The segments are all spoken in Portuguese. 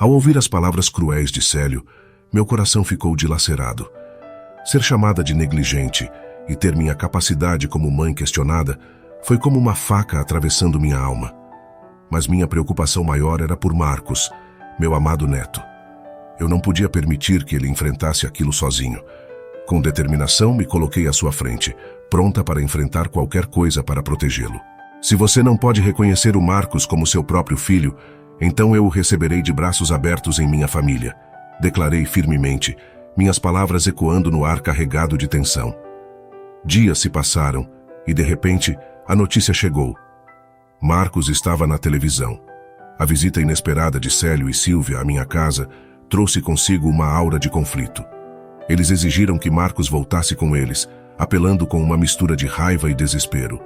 Ao ouvir as palavras cruéis de Célio, meu coração ficou dilacerado. Ser chamada de negligente e ter minha capacidade como mãe questionada foi como uma faca atravessando minha alma. Mas minha preocupação maior era por Marcos, meu amado neto. Eu não podia permitir que ele enfrentasse aquilo sozinho. Com determinação, me coloquei à sua frente, pronta para enfrentar qualquer coisa para protegê-lo. Se você não pode reconhecer o Marcos como seu próprio filho, então eu o receberei de braços abertos em minha família, declarei firmemente, minhas palavras ecoando no ar carregado de tensão. Dias se passaram e, de repente, a notícia chegou. Marcos estava na televisão. A visita inesperada de Célio e Sílvia à minha casa trouxe consigo uma aura de conflito. Eles exigiram que Marcos voltasse com eles, apelando com uma mistura de raiva e desespero.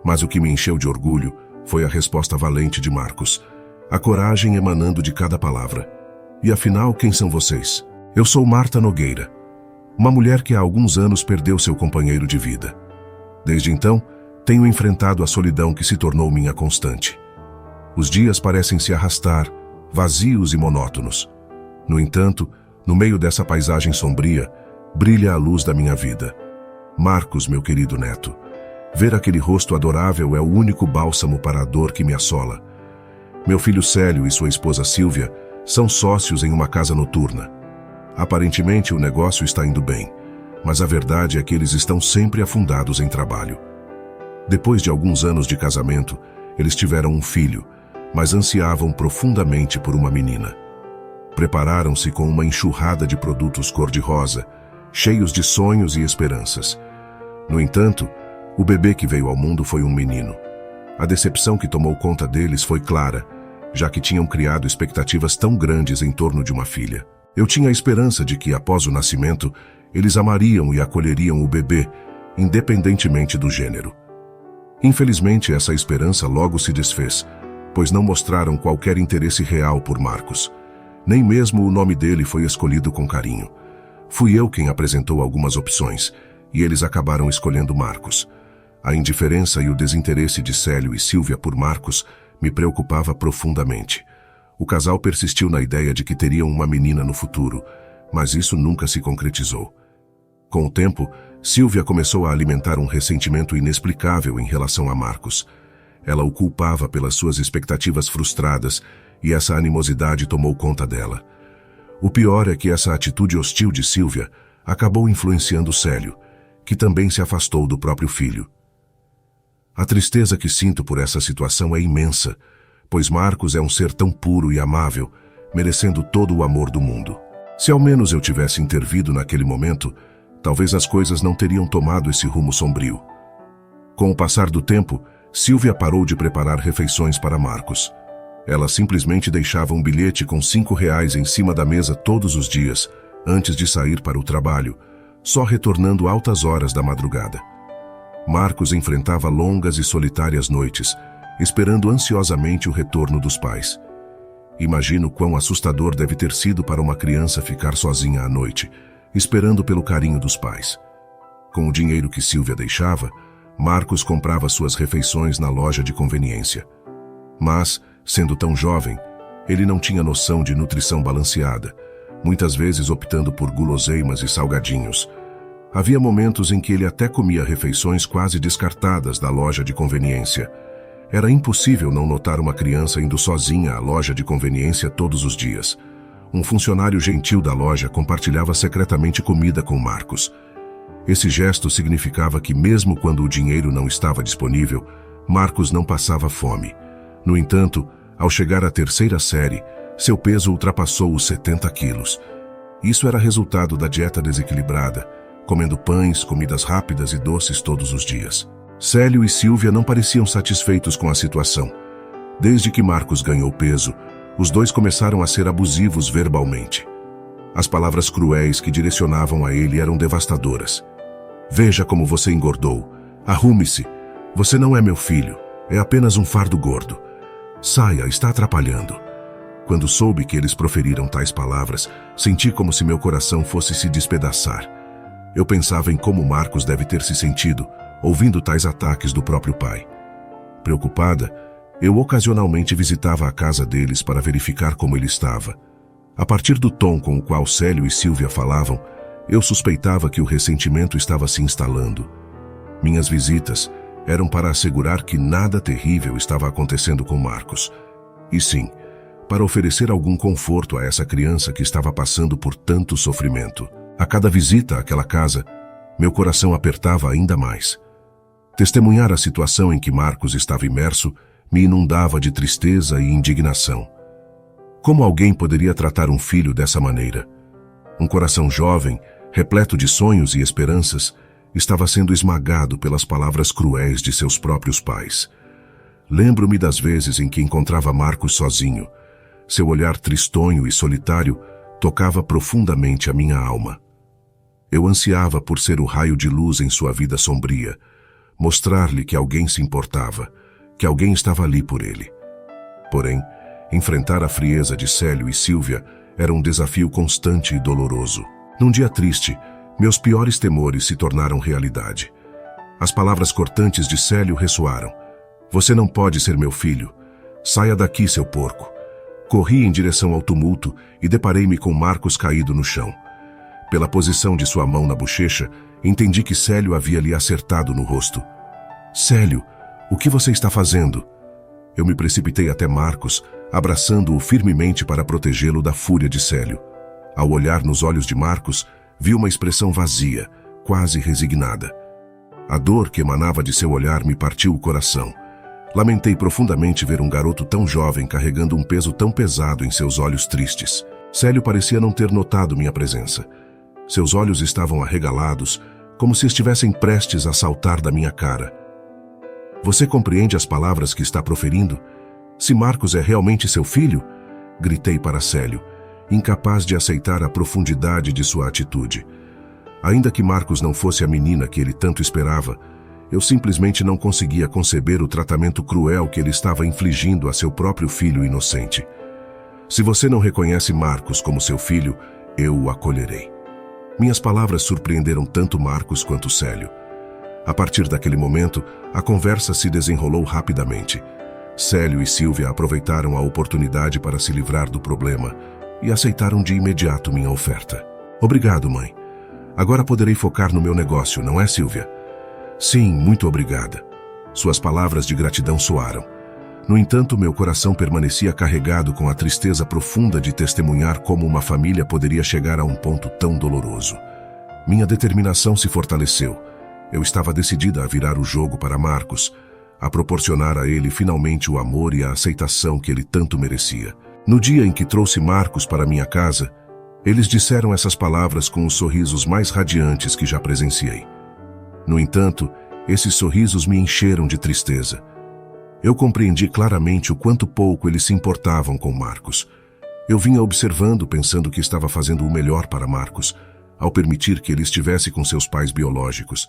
Mas o que me encheu de orgulho foi a resposta valente de Marcos, a coragem emanando de cada palavra. E afinal, quem são vocês? Eu sou Marta Nogueira, uma mulher que há alguns anos perdeu seu companheiro de vida. Desde então, tenho enfrentado a solidão que se tornou minha constante. Os dias parecem se arrastar, vazios e monótonos. No entanto, no meio dessa paisagem sombria, brilha a luz da minha vida. Marcos, meu querido neto, ver aquele rosto adorável é o único bálsamo para a dor que me assola. Meu filho Célio e sua esposa Sílvia são sócios em uma casa noturna. Aparentemente o negócio está indo bem, mas a verdade é que eles estão sempre afundados em trabalho. Depois de alguns anos de casamento, eles tiveram um filho, mas ansiavam profundamente por uma menina. Prepararam-se com uma enxurrada de produtos cor-de-rosa, cheios de sonhos e esperanças. No entanto, o bebê que veio ao mundo foi um menino. A decepção que tomou conta deles foi clara, já que tinham criado expectativas tão grandes em torno de uma filha. Eu tinha a esperança de que, após o nascimento, eles amariam e acolheriam o bebê, independentemente do gênero. Infelizmente, essa esperança logo se desfez, pois não mostraram qualquer interesse real por Marcos. Nem mesmo o nome dele foi escolhido com carinho. Fui eu quem apresentou algumas opções, e eles acabaram escolhendo Marcos. A indiferença e o desinteresse de Célio e Sílvia por Marcos me preocupava profundamente. O casal persistiu na ideia de que teriam uma menina no futuro, mas isso nunca se concretizou. Com o tempo, Sílvia começou a alimentar um ressentimento inexplicável em relação a Marcos. Ela o culpava pelas suas expectativas frustradas e essa animosidade tomou conta dela. O pior é que essa atitude hostil de Sílvia acabou influenciando Célio, que também se afastou do próprio filho. A tristeza que sinto por essa situação é imensa, pois Marcos é um ser tão puro e amável, merecendo todo o amor do mundo. Se ao menos eu tivesse intervido naquele momento, talvez as coisas não teriam tomado esse rumo sombrio. Com o passar do tempo, Sílvia parou de preparar refeições para Marcos. Ela simplesmente deixava um bilhete com R$5 em cima da mesa todos os dias, antes de sair para o trabalho, só retornando altas horas da madrugada. Marcos enfrentava longas e solitárias noites, esperando ansiosamente o retorno dos pais. Imagino quão assustador deve ter sido para uma criança ficar sozinha à noite, esperando pelo carinho dos pais. Com o dinheiro que Sílvia deixava, Marcos comprava suas refeições na loja de conveniência. Mas, sendo tão jovem, ele não tinha noção de nutrição balanceada, muitas vezes optando por guloseimas e salgadinhos. Havia momentos em que ele até comia refeições quase descartadas da loja de conveniência. Era impossível não notar uma criança indo sozinha à loja de conveniência todos os dias. Um funcionário gentil da loja compartilhava secretamente comida com Marcos. Esse gesto significava que, mesmo quando o dinheiro não estava disponível, Marcos não passava fome. No entanto, ao chegar à terceira série, seu peso ultrapassou os 70 quilos. Isso era resultado da dieta desequilibrada, comendo pães, comidas rápidas e doces todos os dias. Célio e Sílvia não pareciam satisfeitos com a situação. Desde que Marcos ganhou peso, os dois começaram a ser abusivos verbalmente. As palavras cruéis que direcionavam a ele eram devastadoras. Veja como você engordou. Arrume-se. Você não é meu filho. É apenas um fardo gordo. Saia, está atrapalhando. Quando soube que eles proferiram tais palavras, senti como se meu coração fosse se despedaçar. Eu pensava em como Marcos deve ter se sentido, ouvindo tais ataques do próprio pai. Preocupada, Eu ocasionalmente visitava a casa deles para verificar como ele estava. A partir do tom com o qual Célio e Sílvia falavam, eu suspeitava que o ressentimento estava se instalando. Minhas visitas eram para assegurar que nada terrível estava acontecendo com Marcos. E sim, para oferecer algum conforto a essa criança que estava passando por tanto sofrimento. A cada visita àquela casa, meu coração apertava ainda mais. Testemunhar a situação em que Marcos estava imerso me inundava de tristeza e indignação. Como alguém poderia tratar um filho dessa maneira? Um coração jovem, repleto de sonhos e esperanças, estava sendo esmagado pelas palavras cruéis de seus próprios pais. Lembro-me das vezes em que encontrava Marcos sozinho. Seu olhar tristonho e solitário tocava profundamente a minha alma. Eu ansiava por ser o raio de luz em sua vida sombria, mostrar-lhe que alguém se importava, que alguém estava ali por ele. Porém, enfrentar a frieza de Célio e Sílvia era um desafio constante e doloroso. Num dia triste, meus piores temores se tornaram realidade. As palavras cortantes de Célio ressoaram. Você não pode ser meu filho. Saia daqui, seu porco. Corri em direção ao tumulto e deparei-me com Marcos caído no chão. Pela posição de sua mão na bochecha, entendi que Célio havia lhe acertado no rosto. Célio, o que você está fazendo? Eu me precipitei até Marcos, abraçando-o firmemente para protegê-lo da fúria de Célio. Ao olhar nos olhos de Marcos, vi uma expressão vazia, quase resignada. A dor que emanava de seu olhar me partiu o coração. Lamentei profundamente ver um garoto tão jovem carregando um peso tão pesado em seus olhos tristes. Célio parecia não ter notado minha presença. Seus olhos estavam arregalados, como se estivessem prestes a saltar da minha cara. Você compreende as palavras que está proferindo? Se Marcos é realmente seu filho? Gritei para Célio, incapaz de aceitar a profundidade de sua atitude. Ainda que Marcos não fosse a menina que ele tanto esperava, eu simplesmente não conseguia conceber o tratamento cruel que ele estava infligindo a seu próprio filho inocente. Se você não reconhece Marcos como seu filho, eu o acolherei. Minhas palavras surpreenderam tanto Marcos quanto Célio. A partir daquele momento, a conversa se desenrolou rapidamente. Célio e Sílvia aproveitaram a oportunidade para se livrar do problema e aceitaram de imediato minha oferta. Obrigado, mãe. Agora poderei focar no meu negócio, não é, Sílvia? Sim, muito obrigada. Suas palavras de gratidão soaram. No entanto, meu coração permanecia carregado com a tristeza profunda de testemunhar como uma família poderia chegar a um ponto tão doloroso. Minha determinação se fortaleceu. Eu estava decidida a virar o jogo para Marcos, a proporcionar a ele finalmente o amor e a aceitação que ele tanto merecia. No dia em que trouxe Marcos para minha casa, eles disseram essas palavras com os sorrisos mais radiantes que já presenciei. No entanto, esses sorrisos me encheram de tristeza. Eu compreendi claramente o quanto pouco eles se importavam com Marcos. Eu vinha observando, pensando que estava fazendo o melhor para Marcos, ao permitir que ele estivesse com seus pais biológicos,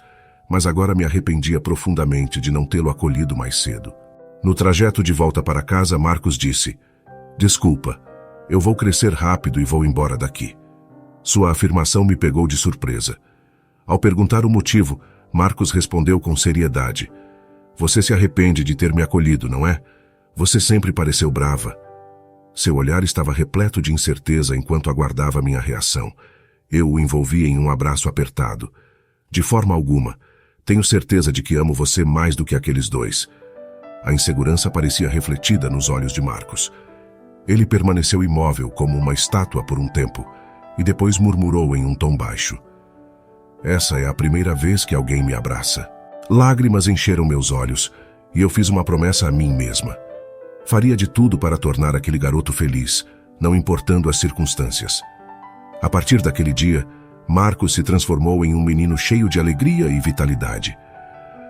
mas agora me arrependia profundamente de não tê-lo acolhido mais cedo. No trajeto de volta para casa, Marcos disse: Desculpa, eu vou crescer rápido e vou embora daqui. Sua afirmação me pegou de surpresa. Ao perguntar o motivo, Marcos respondeu com seriedade: Você se arrepende de ter me acolhido, não é? Você sempre pareceu brava. Seu olhar estava repleto de incerteza enquanto aguardava minha reação. Eu o envolvi em um abraço apertado. De forma alguma. Tenho certeza de que amo você mais do que aqueles dois. A insegurança parecia refletida nos olhos de Marcos. Ele permaneceu imóvel como uma estátua por um tempo e depois murmurou em um tom baixo: Essa é a primeira vez que alguém me abraça. Lágrimas encheram meus olhos e eu fiz uma promessa a mim mesma. Faria de tudo para tornar aquele garoto feliz, não importando as circunstâncias. A partir daquele dia, Marcos se transformou em um menino cheio de alegria e vitalidade.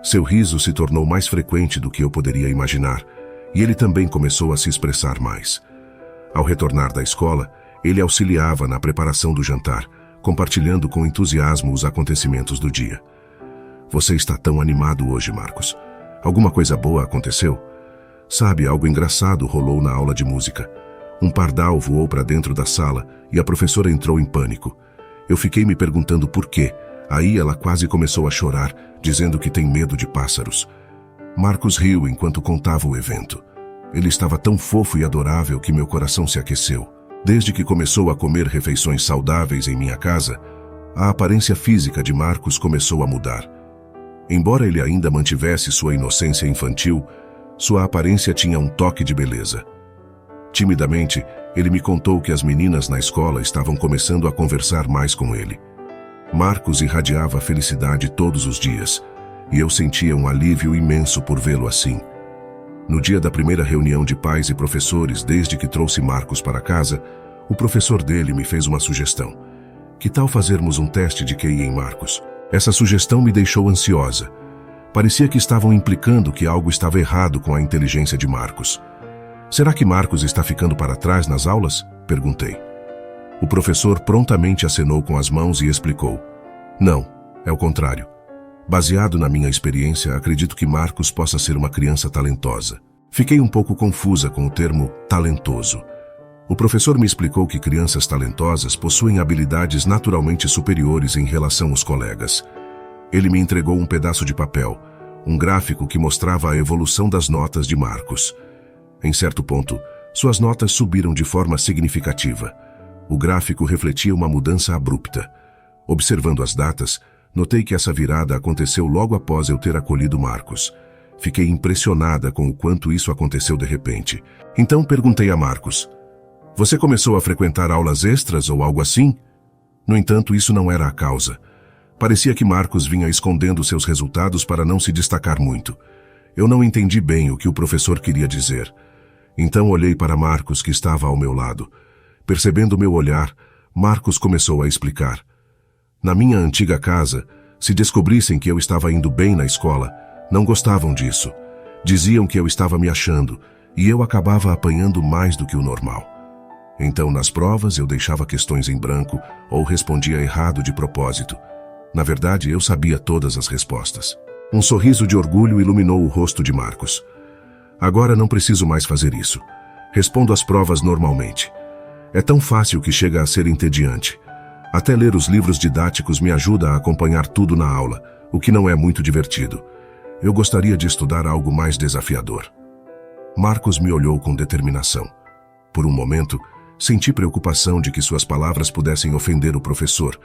Seu riso se tornou mais frequente do que eu poderia imaginar, e ele também começou a se expressar mais. Ao retornar da escola, ele auxiliava na preparação do jantar, compartilhando com entusiasmo os acontecimentos do dia. Você está tão animado hoje, Marcos. Alguma coisa boa aconteceu? Sabe, algo engraçado rolou na aula de música. Um pardal voou para dentro da sala e a professora entrou em pânico. Eu fiquei me perguntando por quê. Aí ela quase começou a chorar, dizendo que tem medo de pássaros. Marcos riu enquanto contava o evento. Ele estava tão fofo e adorável que meu coração se aqueceu. Desde que começou a comer refeições saudáveis em minha casa, a aparência física de Marcos começou a mudar. Embora ele ainda mantivesse sua inocência infantil, sua aparência tinha um toque de beleza. Timidamente, ele me contou que as meninas na escola estavam começando a conversar mais com ele. Marcos irradiava felicidade todos os dias, e eu sentia um alívio imenso por vê-lo assim. No dia da primeira reunião de pais e professores, desde que trouxe Marcos para casa, o professor dele me fez uma sugestão. Que tal fazermos um teste de QI em Marcos? Essa sugestão me deixou ansiosa. Parecia que estavam implicando que algo estava errado com a inteligência de Marcos. Será que Marcos está ficando para trás nas aulas? Perguntei. O professor prontamente acenou com as mãos e explicou. Não, é o contrário. Baseado na minha experiência, acredito que Marcos possa ser uma criança talentosa. Fiquei um pouco confusa com o termo talentoso. O professor me explicou que crianças talentosas possuem habilidades naturalmente superiores em relação aos colegas. Ele me entregou um pedaço de papel, um gráfico que mostrava a evolução das notas de Marcos. Em certo ponto, suas notas subiram de forma significativa. O gráfico refletia uma mudança abrupta. Observando as datas, notei que essa virada aconteceu logo após eu ter acolhido Marcos. Fiquei impressionada com o quanto isso aconteceu de repente. Então perguntei a Marcos, você começou a frequentar aulas extras ou algo assim? No entanto, isso não era a causa. Parecia que Marcos vinha escondendo seus resultados para não se destacar muito. Eu não entendi bem o que o professor queria dizer. Então olhei para Marcos, que estava ao meu lado. Percebendo meu olhar, Marcos começou a explicar. Na minha antiga casa, se descobrissem que eu estava indo bem na escola, não gostavam disso. Diziam que eu estava me achando, e eu acabava apanhando mais do que o normal. Então, nas provas, eu deixava questões em branco ou respondia errado de propósito. Na verdade, eu sabia todas as respostas. Um sorriso de orgulho iluminou o rosto de Marcos. Agora não preciso mais fazer isso. Respondo às provas normalmente. É tão fácil que chega a ser entediante. Até ler os livros didáticos me ajuda a acompanhar tudo na aula, o que não é muito divertido. Eu gostaria de estudar algo mais desafiador. Marcos me olhou com determinação. Por um momento, senti preocupação de que suas palavras pudessem ofender o professor,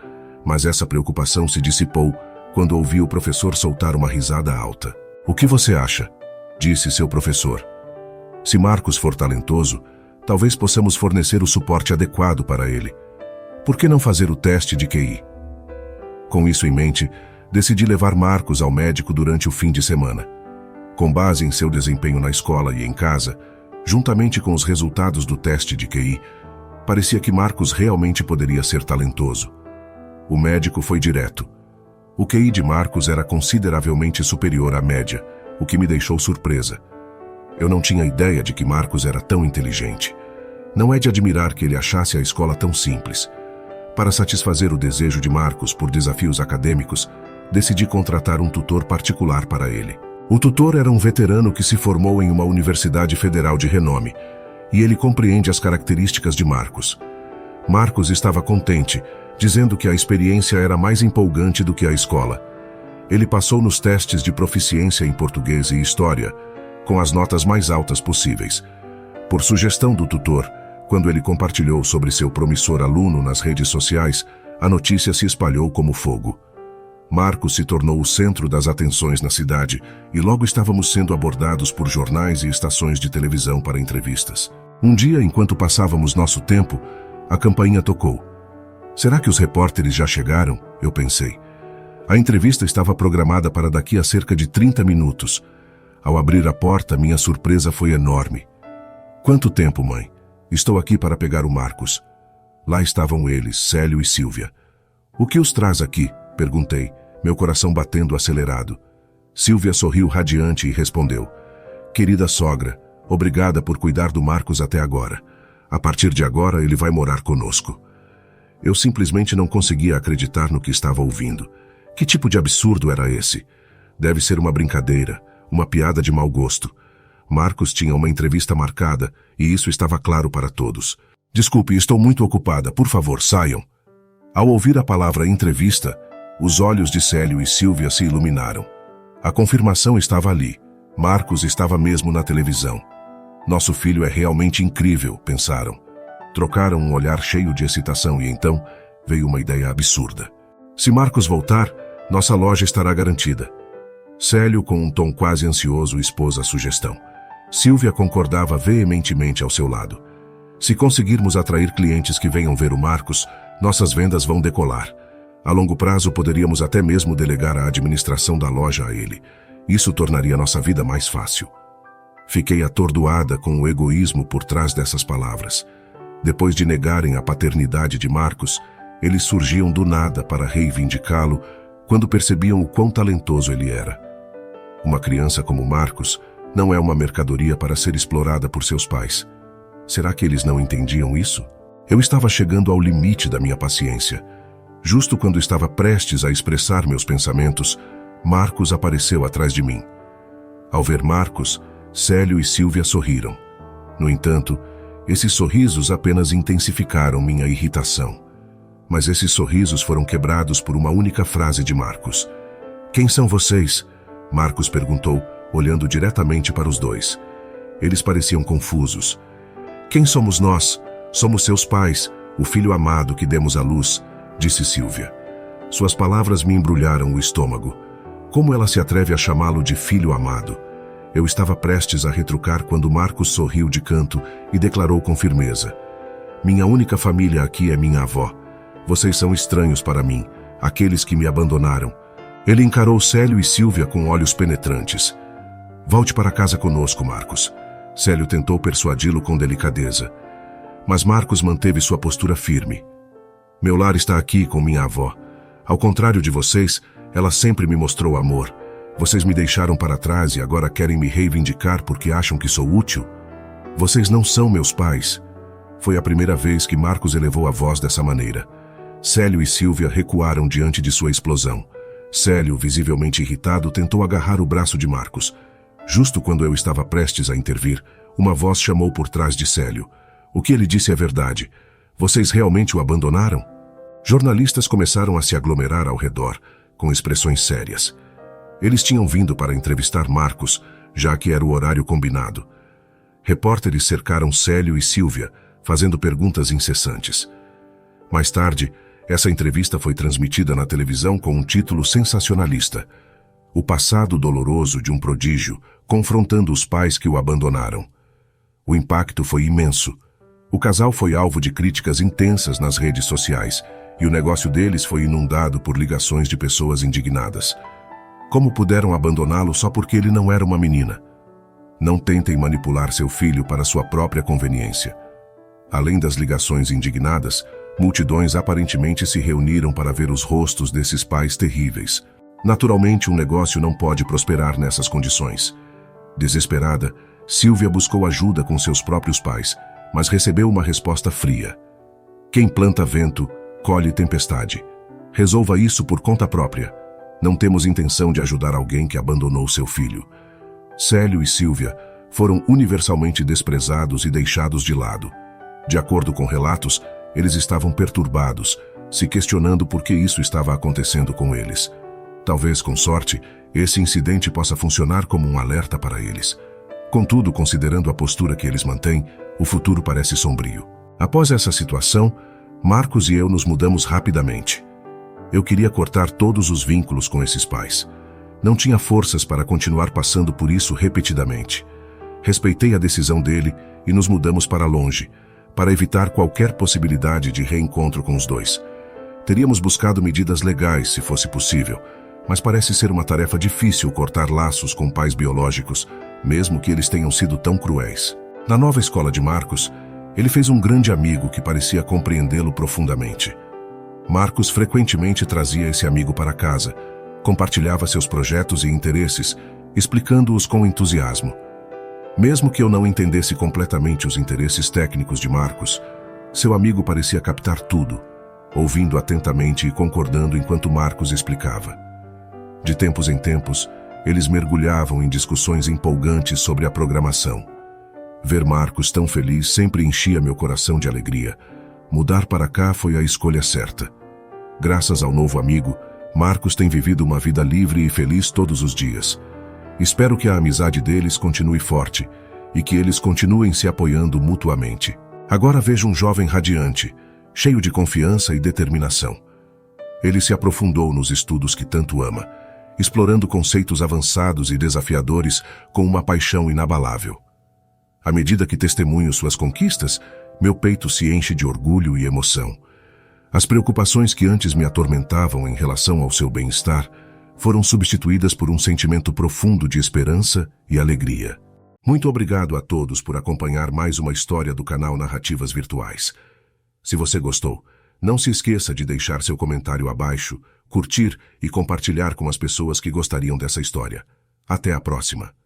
mas essa preocupação se dissipou quando ouvi o professor soltar uma risada alta. O que você acha? Disse seu professor. Se Marcos for talentoso, talvez possamos fornecer o suporte adequado para ele. Por que não fazer o teste de QI? Com isso em mente, decidi levar Marcos ao médico durante o fim de semana. Com base em seu desempenho na escola e em casa, juntamente com os resultados do teste de QI, parecia que Marcos realmente poderia ser talentoso. O médico foi direto. O QI de Marcos era consideravelmente superior à média, o que me deixou surpresa. Eu não tinha ideia de que Marcos era tão inteligente. Não é de admirar que ele achasse a escola tão simples. Para satisfazer o desejo de Marcos por desafios acadêmicos, decidi contratar um tutor particular para ele. O tutor era um veterano que se formou em uma universidade federal de renome, e ele compreende as características de Marcos. Marcos estava contente, dizendo que a experiência era mais empolgante do que a escola. Ele passou nos testes de proficiência em português e história, com as notas mais altas possíveis. Por sugestão do tutor, quando ele compartilhou sobre seu promissor aluno nas redes sociais, a notícia se espalhou como fogo. Marcos se tornou o centro das atenções na cidade e logo estávamos sendo abordados por jornais e estações de televisão para entrevistas. Um dia, enquanto passávamos nosso tempo, a campainha tocou. Será que os repórteres já chegaram? Eu pensei. A entrevista estava programada para daqui a cerca de 30 minutos. Ao abrir a porta, minha surpresa foi enorme. Quanto tempo, mãe? Estou aqui para pegar o Marcos. Lá estavam eles, Célio e Sílvia. O que os traz aqui? Perguntei, meu coração batendo acelerado. Sílvia sorriu radiante e respondeu. Querida sogra, obrigada por cuidar do Marcos até agora. A partir de agora, ele vai morar conosco. Eu simplesmente não conseguia acreditar no que estava ouvindo. Que tipo de absurdo era esse? Deve ser uma brincadeira, uma piada de mau gosto. Marcos tinha uma entrevista marcada e isso estava claro para todos. Desculpe, estou muito ocupada, por favor, saiam. Ao ouvir a palavra entrevista, os olhos de Célio e Sílvia se iluminaram. A confirmação estava ali. Marcos estava mesmo na televisão. Nosso filho é realmente incrível, pensaram. Trocaram um olhar cheio de excitação e então veio uma ideia absurda. Se Marcos voltar, nossa loja estará garantida. Célio, com um tom quase ansioso, expôs a sugestão. Sílvia concordava veementemente ao seu lado. Se conseguirmos atrair clientes que venham ver o Marcos, nossas vendas vão decolar. A longo prazo, poderíamos até mesmo delegar a administração da loja a ele. Isso tornaria nossa vida mais fácil. Fiquei atordoada com o egoísmo por trás dessas palavras. Depois de negarem a paternidade de Marcos, eles surgiam do nada para reivindicá-lo quando percebiam o quão talentoso ele era. Uma criança como Marcos não é uma mercadoria para ser explorada por seus pais. Será que eles não entendiam isso? Eu estava chegando ao limite da minha paciência. Justo quando estava prestes a expressar meus pensamentos, Marcos apareceu atrás de mim. Ao ver Marcos, Célio e Sílvia sorriram. No entanto, esses sorrisos apenas intensificaram minha irritação. Mas esses sorrisos foram quebrados por uma única frase de Marcos. "Quem são vocês?" Marcos perguntou, olhando diretamente para os dois. Eles pareciam confusos. "Quem somos nós? Somos seus pais, o filho amado que demos à luz", disse Sílvia. Suas palavras me embrulharam o estômago. Como ela se atreve a chamá-lo de filho amado? Eu estava prestes a retrucar quando Marcos sorriu de canto e declarou com firmeza: "Minha única família aqui é minha avó. Vocês são estranhos para mim, aqueles que me abandonaram." Ele encarou Célio e Sílvia com olhos penetrantes. "Volte para casa conosco, Marcos." Célio tentou persuadi-lo com delicadeza. Mas Marcos manteve sua postura firme. "Meu lar está aqui com minha avó. Ao contrário de vocês, ela sempre me mostrou amor. Vocês me deixaram para trás e agora querem me reivindicar porque acham que sou útil? Vocês não são meus pais." Foi a primeira vez que Marcos elevou a voz dessa maneira. Célio e Sílvia recuaram diante de sua explosão. Célio, visivelmente irritado, tentou agarrar o braço de Marcos. Justo quando eu estava prestes a intervir, uma voz chamou por trás de Célio. "O que ele disse é verdade. Vocês realmente o abandonaram?" Jornalistas começaram a se aglomerar ao redor, com expressões sérias. Eles tinham vindo para entrevistar Marcos, já que era o horário combinado. Repórteres cercaram Célio e Sílvia, fazendo perguntas incessantes. Mais tarde, essa entrevista foi transmitida na televisão com um título sensacionalista: "O passado doloroso de um prodígio, confrontando os pais que o abandonaram." O impacto foi imenso. O casal foi alvo de críticas intensas nas redes sociais, e o negócio deles foi inundado por ligações de pessoas indignadas. Como puderam abandoná-lo só porque ele não era uma menina? Não tentem manipular seu filho para sua própria conveniência. Além das ligações indignadas, multidões aparentemente se reuniram para ver os rostos desses pais terríveis. Naturalmente, um negócio não pode prosperar nessas condições. Desesperada, Sílvia buscou ajuda com seus próprios pais, mas recebeu uma resposta fria. "Quem planta vento, colhe tempestade. Resolva isso por conta própria. Não temos intenção de ajudar alguém que abandonou seu filho." Célio e Sílvia foram universalmente desprezados e deixados de lado. De acordo com relatos, eles estavam perturbados, se questionando por que isso estava acontecendo com eles. Talvez, com sorte, esse incidente possa funcionar como um alerta para eles. Contudo, considerando a postura que eles mantêm, o futuro parece sombrio. Após essa situação, Marcos e eu nos mudamos rapidamente. Eu queria cortar todos os vínculos com esses pais. Não tinha forças para continuar passando por isso repetidamente. Respeitei a decisão dele e nos mudamos para longe, para evitar qualquer possibilidade de reencontro com os dois. Teríamos buscado medidas legais se fosse possível, mas parece ser uma tarefa difícil cortar laços com pais biológicos, mesmo que eles tenham sido tão cruéis. Na nova escola de Marcos, ele fez um grande amigo que parecia compreendê-lo profundamente. Marcos frequentemente trazia esse amigo para casa, compartilhava seus projetos e interesses, explicando-os com entusiasmo. Mesmo que eu não entendesse completamente os interesses técnicos de Marcos, seu amigo parecia captar tudo, ouvindo atentamente e concordando enquanto Marcos explicava. De tempos em tempos, eles mergulhavam em discussões empolgantes sobre a programação. Ver Marcos tão feliz sempre enchia meu coração de alegria. Mudar para cá foi a escolha certa. Graças ao novo amigo, Marcos tem vivido uma vida livre e feliz todos os dias. Espero que a amizade deles continue forte e que eles continuem se apoiando mutuamente. Agora vejo um jovem radiante, cheio de confiança e determinação. Ele se aprofundou nos estudos que tanto ama, explorando conceitos avançados e desafiadores com uma paixão inabalável. À medida que testemunho suas conquistas, meu peito se enche de orgulho e emoção. As preocupações que antes me atormentavam em relação ao seu bem-estar foram substituídas por um sentimento profundo de esperança e alegria. Muito obrigado a todos por acompanhar mais uma história do canal Narrativas Virtuais. Se você gostou, não se esqueça de deixar seu comentário abaixo, curtir e compartilhar com as pessoas que gostariam dessa história. Até a próxima!